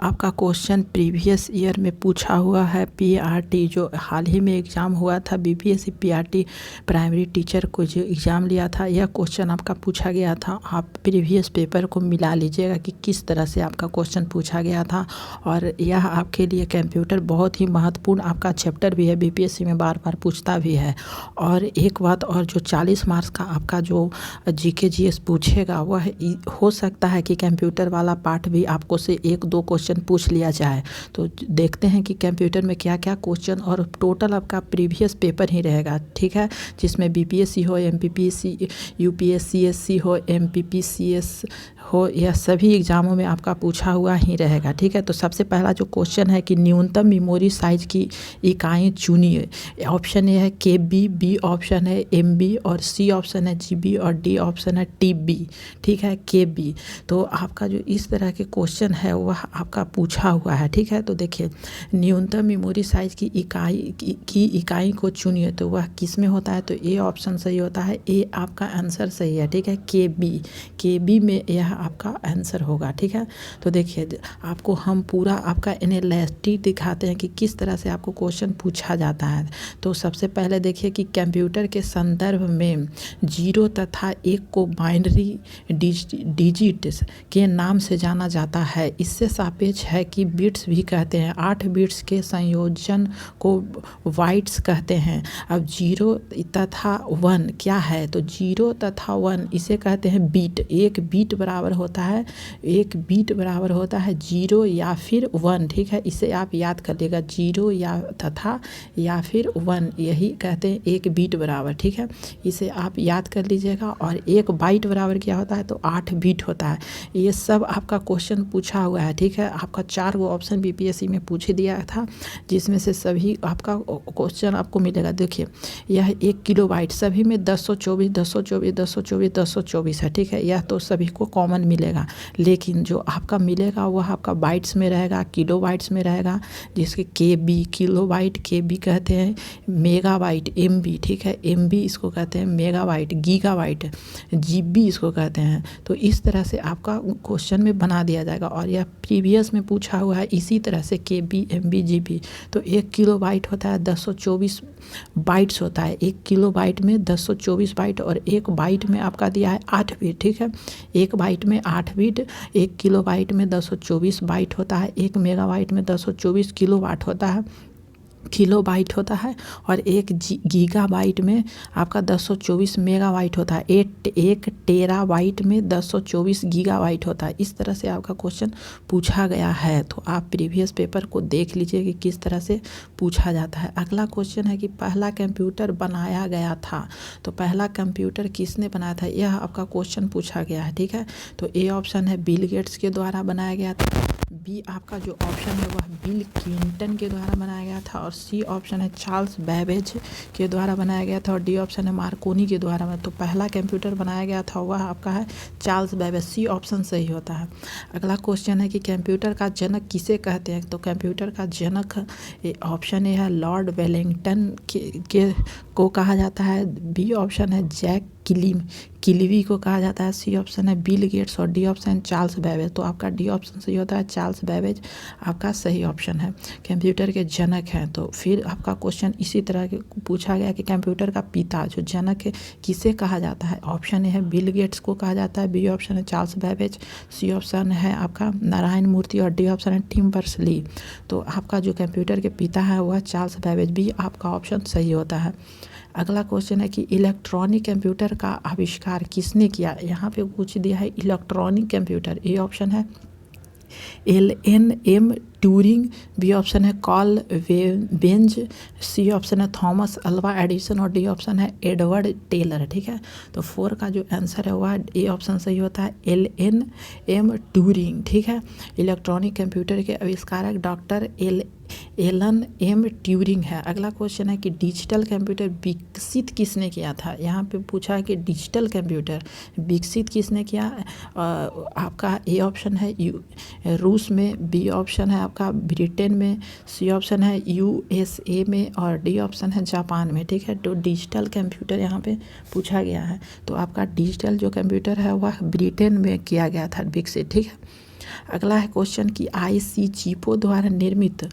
आपका question previous year में पूछा हुआ है। पीआरटी जो हाल ही में एग्ज़ाम हुआ था, बीपीएससी पीआरटी प्राइमरी टीचर को जो एग्ज़ाम लिया था, यह क्वेश्चन आपका पूछा गया था। आप प्रीवियस पेपर को मिला लीजिएगा कि किस तरह से आपका क्वेश्चन पूछा गया था। और यह आपके लिए कंप्यूटर बहुत ही महत्वपूर्ण आपका चैप्टर भी है, बीपीएससी में बार बार पूछता भी है। और एक बात और, जो 40 मार्क्स का आपका जो जीके जीएस पूछेगा वह हो सकता है कि कंप्यूटर वाला पार्ट भी आपको से एक दो क्वेश्चन पूछ लिया जाए। तो देखते हैं कि कंप्यूटर में क्या क्या क्वेश्चन, और टोटल आपका प्रीवियस पेपर ही रहेगा, ठीक है, जिसमें बीपीएससी हो, एमपीपीसी, यूपीएससीएससी हो, एमपीपीसीएस हो, यह सभी एग्ज़ामों में आपका पूछा हुआ ही रहेगा, ठीक है। तो सबसे पहला जो क्वेश्चन है कि न्यूनतम मेमोरी साइज की इकाई चुनिए। ऑप्शन ए है केबी, बी ऑप्शन है एमबी, और सी ऑप्शन है जीबी, और डी ऑप्शन है टीबी, ठीक है, केबी। तो आपका जो इस तरह के क्वेश्चन है वह आपका पूछा हुआ है, ठीक है। तो देखिए, न्यूनतम मेमोरी साइज की इकाई को चुनिए, तो वह किस में होता है, तो ए ऑप्शन सही होता है, ए आपका आंसर सही है, ठीक है, केबी में यह आपका आंसर होगा, ठीक है। तो देखिए, आपको हम पूरा आपका एनालिसिस दिखाते हैं कि किस तरह से आपको क्वेश्चन पूछा जाता है। तो सबसे पहले देखिए कि कंप्यूटर के संदर्भ में 0 तथा 1 को बाइनरी डिजिट्स के नाम से जाना जाता है। इससे सापेक्ष है कि बिट्स भी कहते हैं। 8 बिट्स के संयोजन को बाइट्स कहते हैं। अब 0 तथा 1 क्या है, तो 0 तथा 1 इसे कहते हैं बीट। एक बीट बराबर होता है 0 या फिर 1, ठीक है। इसे आप याद कर लीजिएगा, 0 या फिर 1, यही कहते हैं एक बीट बराबर, ठीक है। इसे आप याद कर लीजिएगा। और एक बाइट बराबर क्या होता है, तो 8 बीट होता है। ये सब आपका क्वेश्चन पूछा हुआ है, ठीक है। आपका 4 गो ऑप्शन बीपीएससी में पूछ दिया था, जिसमें से सभी आपका क्वेश्चन आपको मिलेगा। देखिए, यह 1 किलोबाइट, सभी में 224 है, ठीक है। यह तो सभी को कॉमन मिलेगा, लेकिन जो आपका मिलेगा वह आपका बाइट्स में रहेगा, किलोबाइट्स में रहेगा, जिसके केबी, किलोबाइट केबी कहते हैं, मेगाबाइट एमबी, ठीक है, एमबी इसको कहते हैं, मेगाबाइट गीगाबाइट जीबी इसको कहते हैं। तो इस तरह से आपका क्वेश्चन में बना दिया जाएगा। और यह प्रीवियस में पूछा हुआ है इसी तरह से, केबी एमबी जीबी। तो 1 किलोबाइट होता है 224 बाइट्स होता है। 1 किलोबाइट में 224 बाइट, और एक बाइट में आपका दिया है 8 बिट, ठीक है। एक बाइट में 8 बिट, 1 किलोबाइट में 224 बाइट होता है, 1 मेगाबाइट में 224 किलोबाइट होता है, और एक गीगाबाइट में आपका 224 मेगाबाइट होता है। 1 टेराबाइट में 224 गीगाबाइट होता है। इस तरह से आपका क्वेश्चन पूछा गया है। तो आप प्रीवियस पेपर को देख लीजिए कि किस तरह से पूछा जाता है। अगला क्वेश्चन है कि पहला कंप्यूटर बनाया गया था। तो पहला कंप्यूटर किसने बनाया था, यह आपका क्वेश्चन पूछा गया है, ठीक है। तो ए ऑप्शन है बिल गेट्स के द्वारा बनाया गया था, बी आपका जो ऑप्शन है वह बिल क्लिंटन के द्वारा बनाया गया था, और सी ऑप्शन है चार्ल्स बेबेज के द्वारा बनाया गया था, और डी ऑप्शन है मार्कोनी के द्वारा। तो पहला कंप्यूटर बनाया गया था वह आपका है चार्ल्स बेबेज, सी ऑप्शन सही होता है। अगला क्वेश्चन है कि कंप्यूटर का जनक किसे कहते हैं। तो कंप्यूटर का जनक ऑप्शन ए है लॉर्ड वेलिंगटन को कहा जाता है, बी ऑप्शन है जैक किलवी को कहा जाता है, सी ऑप्शन है बिल गेट्स, और डी ऑप्शन चार्ल्स बेबेज। तो आपका डी ऑप्शन सही होता है, चार्ल्स बेबेज आपका सही ऑप्शन है, कंप्यूटर के जनक हैं। तो फिर आपका क्वेश्चन इसी तरह के पूछा गया कि कंप्यूटर का पिता जो जनक है किसे कहा जाता है। ऑप्शन ए है बिल गेट्स को कहा जाता है, बी ऑप्शन है चार्ल्स बेबेज, सी ऑप्शन है आपका नारायण मूर्ति, और डी ऑप्शन है टिम बर्नर्स-ली। तो आपका जो कंप्यूटर के पिता है वह चार्ल्स बेबेज, भी आपका ऑप्शन सही होता है। अगला क्वेश्चन है कि इलेक्ट्रॉनिक कंप्यूटर का आविष्कार किसने किया। यहाँ पे पूछ दिया है इलेक्ट्रॉनिक कंप्यूटर, ए ऑप्शन है LNM ट्यूरिंग, बी ऑप्शन है कॉल बेंज, सी ऑप्शन है थॉमस अल्वा एडिसन, और डी ऑप्शन है एडवर्ड टेलर, ठीक है। तो 4 का जो आंसर है वह ए ऑप्शन सही होता है, LNM ट्यूरिंग, ठीक है। इलेक्ट्रॉनिक कंप्यूटर के आविष्कारक डॉक्टर एलन एम ट्यूरिंग है। अगला क्वेश्चन है कि डिजिटल कंप्यूटर विकसित किसने किया था। यहाँ पे पूछा है कि डिजिटल कंप्यूटर विकसित किसने किया। आपका ए ऑप्शन है रूस में, बी ऑप्शन है आपका ब्रिटेन में, सी ऑप्शन है USA में, और डी ऑप्शन है जापान में, ठीक है। तो डिजिटल कंप्यूटर यहाँ पे पूछा गया है। तो आपका डिजिटल जो कंप्यूटर है वह ब्रिटेन में किया गया था विकसित, ठीक है। अगला है क्वेश्चन कि आईसी चिपों द्वारा निर्मित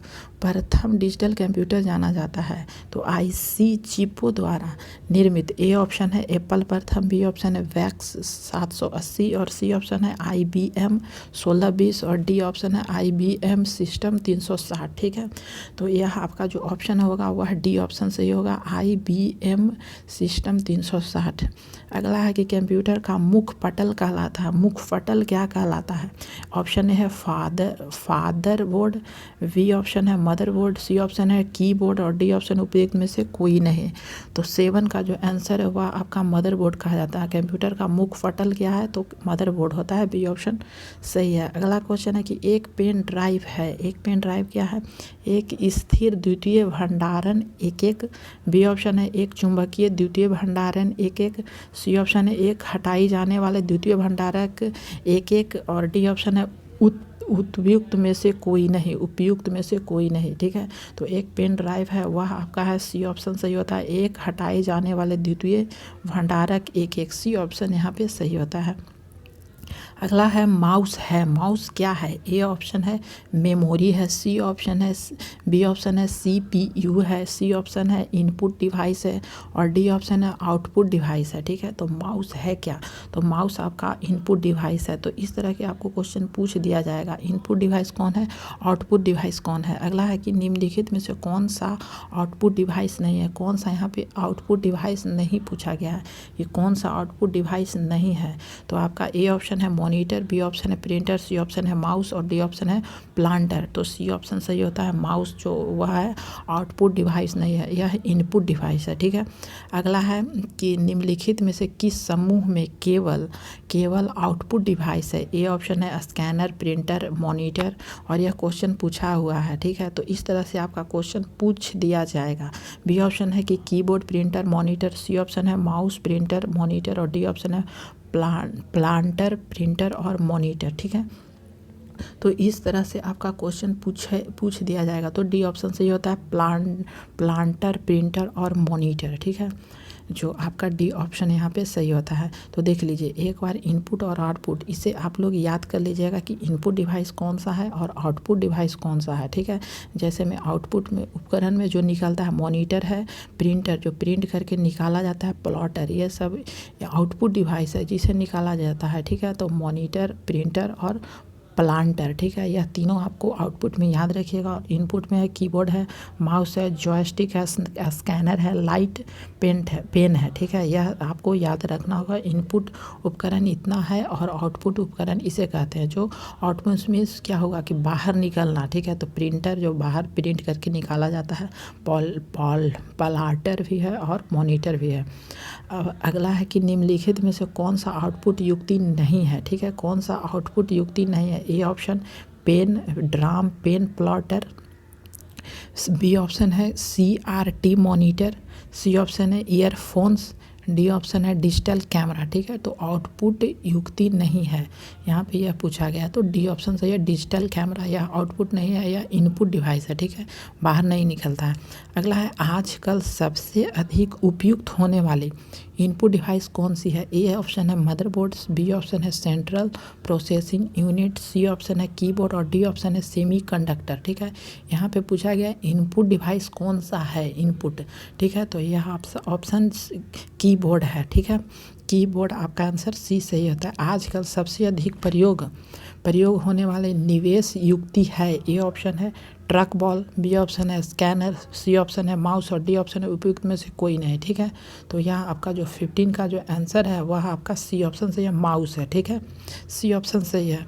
प्रथम डिजिटल कंप्यूटर जाना जाता है। तो आईसी चिपों द्वारा निर्मित ए ऑप्शन है एप्पल प्रथम, बी ऑप्शन है वैक्स 780 और सी ऑप्शन है IBM 1620 और डी ऑप्शन है IBM सिस्टम 360। ठीक है, तो यह आपका जो ऑप्शन होगा वह डी ऑप्शन सही होगा, IBM सिस्टम 360। अगला है कि कंप्यूटर का मुख्य पटल कहलाता है। मुख्य पटल क्या कहलाता है? ऑप्शन ए है फादर बोर्ड, बी ऑप्शन है मदर बोर्ड, सी ऑप्शन है कीबोर्ड और डी ऑप्शन उपयुक्त में से कोई नहीं। तो 7 का जो आंसर है वह आपका मदर बोर्ड कहा जाता है। कंप्यूटर का मुख्य पटल क्या है? तो मदर बोर्ड होता है, बी ऑप्शन सही है। अगला क्वेश्चन है कि एक पेन ड्राइव है। एक पेन ड्राइव क्या है? एक स्थिर द्वितीय भंडारण एक, बी ऑप्शन है एक चुंबकीय द्वितीय भंडारण एक, सी ऑप्शन है एक हटाई जाने वाले द्वितीय भंडारक एक और डी ऑप्शन है उपयुक्त में से कोई नहीं, उपयुक्त में से कोई नहीं। ठीक है, तो एक पेन ड्राइव है वह आपका है सी ऑप्शन सही होता है, एक हटाए जाने वाले द्वितीय भंडारक एक, सी ऑप्शन यहाँ पे सही होता है। अगला है माउस है। माउस क्या है? ए ऑप्शन है मेमोरी है, सी ऑप्शन है, बी ऑप्शन है CPU है, सी ऑप्शन है इनपुट डिवाइस है और डी ऑप्शन है आउटपुट डिवाइस है। ठीक है, तो माउस है क्या? तो माउस आपका इनपुट डिवाइस है। तो इस तरह के आपको क्वेश्चन पूछ दिया जाएगा, इनपुट डिवाइस कौन है, आउटपुट डिवाइस कौन है। अगला है कि निम्नलिखित में से कौन सा आउटपुट डिवाइस नहीं है। कौन सा यहाँ पे आउटपुट डिवाइस नहीं पूछा गया है, ये कौन सा आउटपुट डिवाइस नहीं है। तो आपका ए ऑप्शन है मॉनिटर, बी ऑप्शन है प्रिंटर, सी ऑप्शन है माउस और डी ऑप्शन है प्लांटर। तो सी ऑप्शन सही होता है, माउस जो वह है आउटपुट डिवाइस नहीं है, यह इनपुट डिवाइस है। ठीक है, अगला है कि निम्नलिखित में से किस समूह में केवल आउटपुट डिवाइस है। ए ऑप्शन है स्कैनर, प्रिंटर, मॉनिटर और यह क्वेश्चन पूछा हुआ है। ठीक है, तो इस तरह से आपका क्वेश्चन पूछ दिया जाएगा। बी ऑप्शन है कि keyboard, printer, monitor, C option है माउस, प्रिंटर, मॉनिटर और डी ऑप्शन है प्लांटर, प्रिंटर और मॉनिटर। ठीक है, तो इस तरह से आपका क्वेश्चन पूछ दिया जाएगा। तो डी ऑप्शन सही होता है प्लांटर, प्रिंटर और मॉनिटर। ठीक है, जो आपका डी ऑप्शन यहाँ पे सही होता है। तो देख लीजिए एक बार इनपुट और आउटपुट, इसे आप लोग याद कर लीजिएगा कि इनपुट डिवाइस कौन सा है और आउटपुट डिवाइस कौन सा है। ठीक है, जैसे में आउटपुट में उपकरण में जो निकलता है मॉनिटर है, प्रिंटर जो प्रिंट करके निकाला जाता है, प्लॉटर, ये सब आउटपुट डिवाइस है जिसे निकाला जाता है। ठीक है, तो मॉनिटर, प्रिंटर और प्लांटर। ठीक है, यह तीनों आपको आउटपुट में याद रखिएगा। और इनपुट में है कीबोर्ड है, माउस है, जॉयस्टिक है, स्कैनर है, लाइट पेन है। ठीक है, यह आपको याद रखना होगा। इनपुट उपकरण इतना है और आउटपुट उपकरण इसे कहते हैं। जो आउटपुट में क्या होगा कि बाहर निकलना। ठीक है, तो प्रिंटर जो बाहर प्रिंट करके निकाला जाता है, प्लाटर भी है और मॉनिटर भी है। अब अगला है कि निम्नलिखित में से कौन सा आउटपुट युक्ति नहीं है। ठीक है, कौन सा आउटपुट युक्ति नहीं है। A option pen, drum, pen plotter, B option है CRT मॉनिटर, सी ऑप्शन है ईयरफोन्स, डी ऑप्शन है डिजिटल कैमरा। ठीक है, तो आउटपुट युक्ति नहीं है यहाँ पे, यह पूछा गया। तो डी ऑप्शन सही है, डिजिटल कैमरा। यह आउटपुट नहीं है, यह इनपुट डिवाइस है। ठीक है, बाहर नहीं निकलता है। अगला है आजकल सबसे अधिक उपयुक्त होने वाली इनपुट डिवाइस कौन सी है। ए ऑप्शन है मदरबोर्ड, बी ऑप्शन है central processing unit, C option है कीबोर्ड और डी ऑप्शन है सेमीकंडक्टर। ठीक है, यहाँ पे पूछा गया इनपुट डिवाइस कौन सा है इनपुट। ठीक है, तो यह ऑप्शन कीबोर्ड है। ठीक है, कीबोर्ड आपका आंसर सी सही होता है। आजकल सबसे अधिक प्रयोग होने वाले निवेश युक्ति है। ए ऑप्शन है ट्रक बॉल, बी ऑप्शन है स्कैनर, सी ऑप्शन है माउस और डी ऑप्शन है उपयुक्त में से कोई नहीं। ठीक है, तो यहाँ आपका जो 15 का जो आंसर है वह आपका सी ऑप्शन सही है, माउस है। ठीक है, सी ऑप्शन सही है।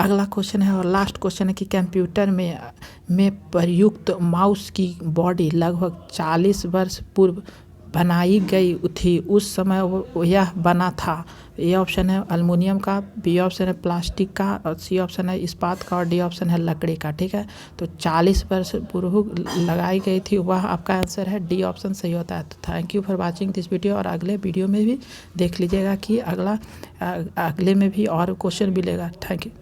अगला क्वेश्चन है और लास्ट क्वेश्चन है कि कंप्यूटर में प्रयुक्त माउस की बॉडी लगभग 40 वर्ष पूर्व बनाई गई थी। उस समय यह बना था। ए ऑप्शन है एल्युमिनियम का, बी ऑप्शन है प्लास्टिक का और सी ऑप्शन है इस्पात का और डी ऑप्शन है लकड़ी का। ठीक है, तो 40 वर्ष पूर्व लगाई गई थी, वह आपका आंसर है, डी ऑप्शन सही होता है। तो thank you for watching this video. और अगले वीडियो में भी देख लीजिएगा कि अगले में भी और क्वेश्चन मिलेगा। Thank you.